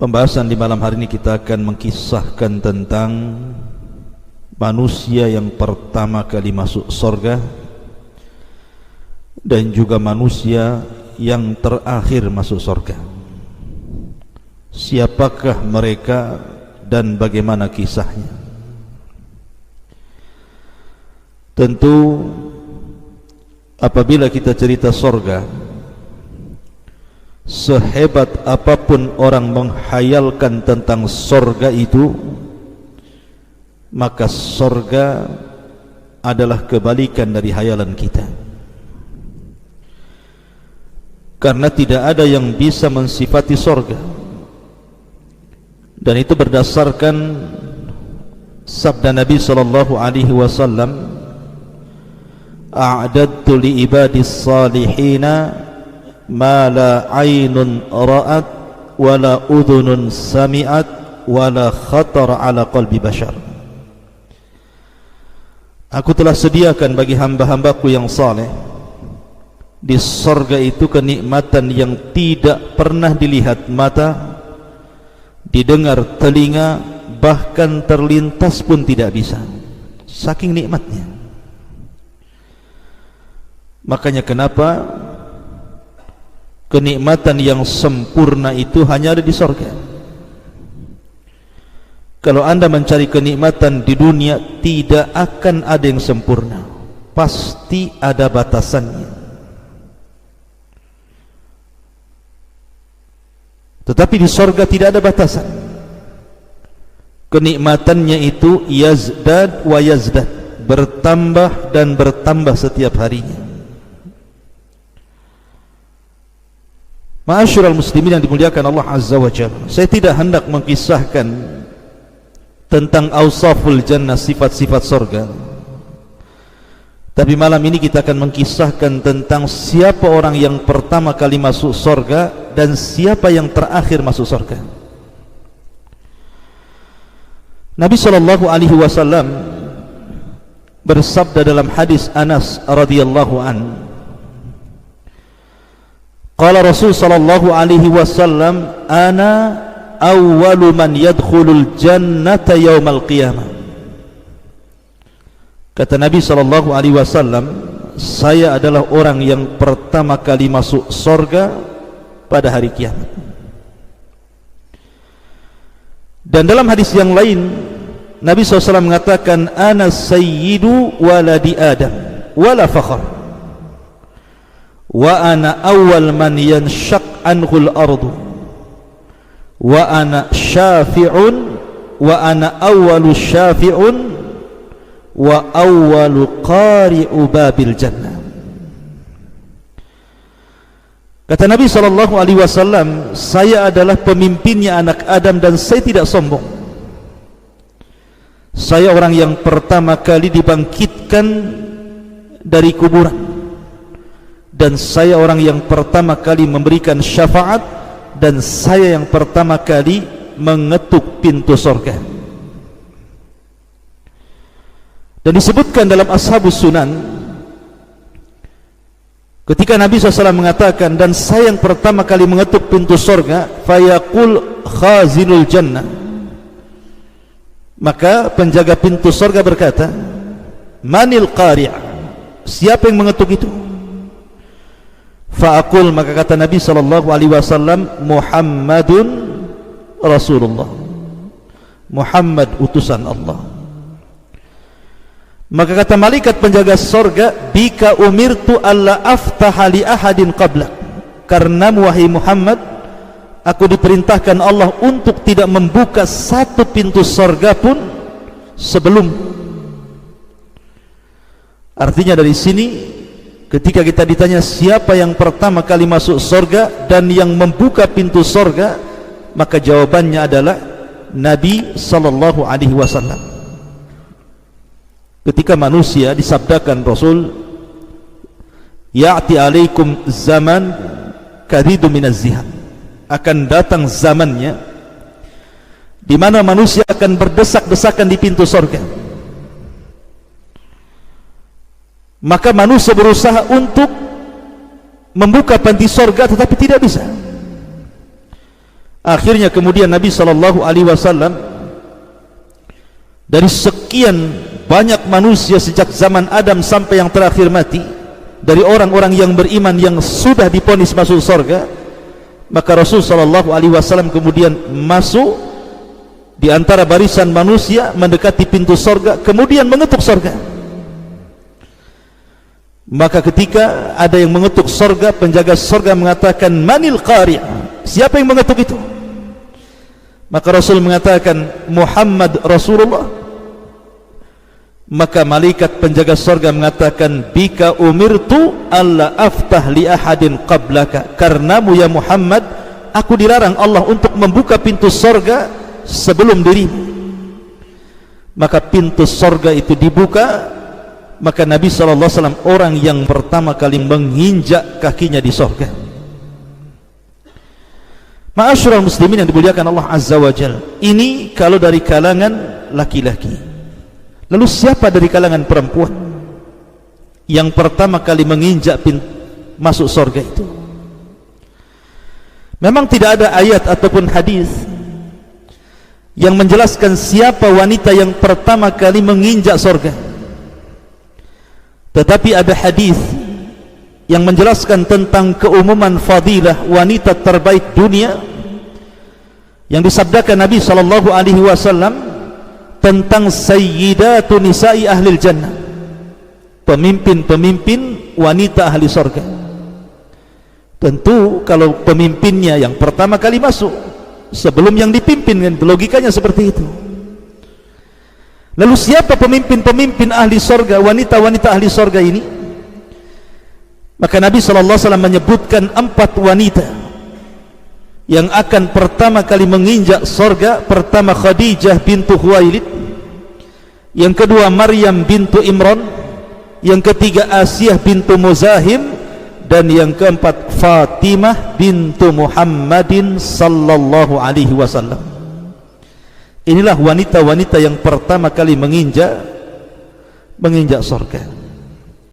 Pembahasan di malam hari ini kita akan mengkisahkan tentang manusia yang pertama kali masuk surga dan juga manusia yang terakhir masuk surga. Siapakah mereka dan bagaimana kisahnya? Tentu apabila kita cerita surga, sehebat apapun orang menghayalkan tentang surga itu, maka surga adalah kebalikan dari hayalan kita. Karena tidak ada yang bisa mensifati surga, dan itu berdasarkan sabda Nabi sallallahu alaihi wasallam, a'dadtu li ibadis salihina ma la aynun ra'at wa la udhunun sami'at wa la khatar ala qalbi bashar. Aku telah sediakan bagi hamba-hambaku yang saleh di surga itu kenikmatan yang tidak pernah dilihat mata, didengar telinga, bahkan terlintas pun tidak bisa, saking nikmatnya. Makanya kenapa kenikmatan yang sempurna itu hanya ada di surga. Kalau anda mencari kenikmatan di dunia, tidak akan ada yang sempurna, pasti ada batasannya. Tetapi di surga tidak ada batasan. Kenikmatannya itu yazdad wa yazdad, bertambah dan bertambah setiap harinya. Ma'asyiral muslimin yang dimuliakan Allah Azza wa Jalla, saya tidak hendak mengkisahkan tentang awsaful jannah, sifat-sifat surga. Tapi malam ini kita akan mengkisahkan tentang siapa orang yang pertama kali masuk surga dan siapa yang terakhir masuk surga. Nabi sallallahu alaihi wasallam bersabda dalam hadis Anas radhiyallahu anhu, qala Rasul sallallahu alaihi wasallam, ana awwalu man yadkhulul jannata yaumal qiyamah. Kata Nabi sallallahu alaihi wasallam, saya adalah orang yang pertama kali masuk surga pada hari kiamat. Dan dalam hadis yang lain Nabi SAW mengatakan, ana sayyidu waladi Adam wala fakhr, wa ana awwal man yanshaq anhul ardu, wa ana syafi'un wa ana awwalu syafi'un wa awwalu qari'u babil jannah. Kata Nabi sallallahu alaihi wasallam, saya adalah pemimpinnya anak Adam dan saya tidak sombong. Saya orang yang pertama kali dibangkitkan dari kuburan, dan saya orang yang pertama kali memberikan syafaat, dan saya yang pertama kali mengetuk pintu surga. Dan disebutkan dalam Ashabus Sunan, ketika Nabi SAW mengatakan, dan saya yang pertama kali mengetuk pintu surga, fayaqul khazinul jannah, maka penjaga pintu surga berkata, manil qari', siapa yang mengetuk itu? Fa'aqul, maka kata Nabi SAW, Muhammadun Rasulullah, Muhammad utusan Allah. Maka kata malaikat penjaga surga, bika umirtu alla aftaha li ahadin qablak, karena wahai Muhammad, aku diperintahkan Allah untuk tidak membuka satu pintu surga pun sebelum. Artinya dari sini, ketika kita ditanya siapa yang pertama kali masuk surga dan yang membuka pintu surga, maka jawabannya adalah Nabi sallallahu alaihi wasallam. Ketika manusia disabdakan Rasul, ya'ti alaikum zaman kadidu minaz zihab, akan datang zamannya di mana manusia akan berdesak-desakan di pintu surga. Maka manusia berusaha untuk membuka pintu surga tetapi tidak bisa. Akhirnya kemudian Nabi SAW dari sekian banyak manusia sejak zaman Adam sampai yang terakhir mati, dari orang-orang yang beriman yang sudah divonis masuk surga, maka Rasul SAW kemudian masuk di antara barisan manusia, mendekati pintu surga, kemudian mengetuk surga. Maka ketika ada yang mengetuk surga, penjaga surga mengatakan, manil qari', siapa yang mengetuk itu? Maka Rasul mengatakan, Muhammad Rasulullah. Maka malaikat penjaga surga mengatakan, bika umirtu alla aftah li ahadin qablaka, karenamu ya Muhammad, aku dilarang Allah untuk membuka pintu surga sebelum dirimu. Maka pintu surga itu dibuka, maka Nabi SAW orang yang pertama kali menginjak kakinya di surga. Ma'asyiral muslimin yang dimuliakan Allah Azza wa Jalla, ini kalau dari kalangan laki-laki. Lalu siapa dari kalangan perempuan yang pertama kali menginjak masuk surga itu? Memang tidak ada ayat ataupun hadis yang menjelaskan siapa wanita yang pertama kali menginjak surga. Tetapi ada hadis yang menjelaskan tentang keumuman fadilah wanita terbaik dunia, yang disabdakan Nabi SAW tentang sayyidatu nisa'i ahlil jannah, pemimpin-pemimpin wanita ahli surga. Tentu kalau pemimpinnya yang pertama kali masuk sebelum yang dipimpin, kan logikanya seperti itu. Lalu siapa pemimpin-pemimpin ahli surga, wanita-wanita ahli surga ini? Maka Nabi SAW menyebutkan 4 wanita yang akan pertama kali menginjak surga. Pertama Khadijah bintu Khuwailid, yang kedua Maryam bintu Imran, yang ketiga Asiyah bintu Muzahim, dan yang keempat Fatimah bintu Muhammadin sallallahu alaihi wasallam. Inilah wanita-wanita yang pertama kali menginjak surga.